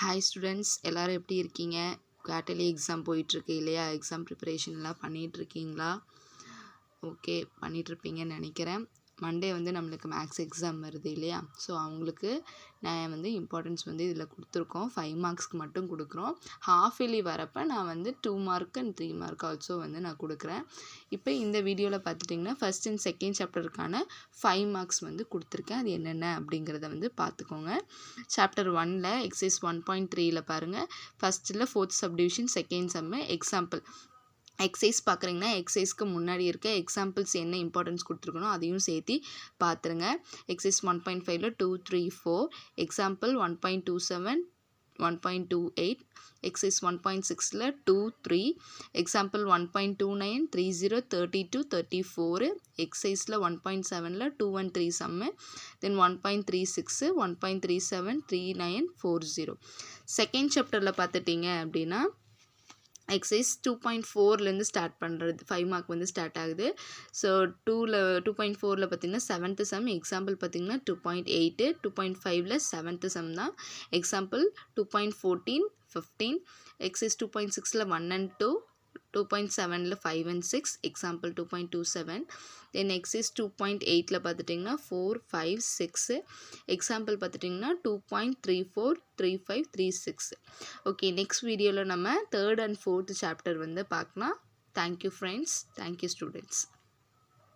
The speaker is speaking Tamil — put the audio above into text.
ஹாய் ஸ்டூடெண்ட்ஸ், எல்லோரும் எப்படி இருக்கீங்க? குவார்ட்டர்லி எக்ஸாம் போயிட்டுருக்கு இல்லையா? எக்ஸாம் ப்ரிப்பரேஷன்லாம் பண்ணிகிட்ருக்கீங்களா? ஓகே, பண்ணிகிட்ருப்பீங்கன்னு நினைக்கிறேன். மண்டே வந்து நம்மளுக்கு மேக்ஸ் எக்ஸாம் வருது இல்லையா? ஸோ அவங்களுக்கு நான் வந்து இம்பார்ட்டன்ஸ் வந்து இதில் கொடுத்துருக்கோம். 5 மார்க்ஸ்க்கு மட்டும் கொடுக்குறோம். ஹாஃப் இயர்லி வரப்போ நான் வந்து 2 மார்க் அண்ட் 3 மார்க் ஆல்சோ வந்து நான் கொடுக்குறேன். இப்போ இந்த வீடியோவில் பார்த்துட்டிங்கன்னா ஃபஸ்ட் அண்ட் செகண்ட் சாப்டருக்கான 5 மார்க்ஸ் வந்து கொடுத்துருக்கேன். அது என்னென்ன அப்படிங்கிறத வந்து பார்த்துக்கோங்க. சாப்டர் 1ல் எக்ஸைஸ் 1.3ல் பாருங்கள். ஃபஸ்ட்டில் 4th சப்டிவிஷன் செகண்ட் சம்மு எக்ஸாம்பிள். எக்ஸைஸ் பார்க்குறீங்கன்னா எக்ஸைஸ்க்கு முன்னாடி இருக்க எக்ஸாம்பிள்ஸ் என்ன இம்பார்ட்டன்ஸ் கொடுத்துருக்கணும் அதையும் சேர்த்து பார்த்துருங்க. எக்ஸைஸ் 1.5ல் 2, 3, 4, எக்ஸாம்பிள் 1.27, 1.28, எக்ஸைஸ் 1.6ல் 2, 3, எக்ஸாம்பிள் 1.29, 30, 32, 34, எக்ஸைஸில் 1.7ல் 2 and 3 சம்மு, தென் 1.36, 1.37, 39, 40. செகண்ட் சாப்டரில் பார்த்துட்டிங்க அப்படின்னா எக்ஸைஸ் 2.4லேருந்து ஸ்டார்ட் பண்ணுறது 5 மார்க் வந்து ஸ்டார்ட் ஆகுது. ஸோ 2.4ல் பார்த்திங்கன்னா 7th சம், எக்ஸாம்பிள் பார்த்திங்கன்னா 2.8, 2.5ல் 7th சம் தான், எக்ஸாம்பிள் 2.14, 15, எக்ஸைஸ் 2.6ல் 1 and 2, 2.7ல் 5 and 6, எக்ஸாம்பிள் 2.27, தென் எக்ஸைஸ் 2.8ல் பார்த்துட்டிங்கன்னா 4, 5, 6, எக்ஸாம்பிள் பார்த்துட்டிங்கன்னா 2.34, 35, 36. ஓகே, நெக்ஸ்ட் வீடியோவில் நம்ம 3rd and 4th சாப்டர் வந்து பார்க்கலாம். Thank you friends, thank you students.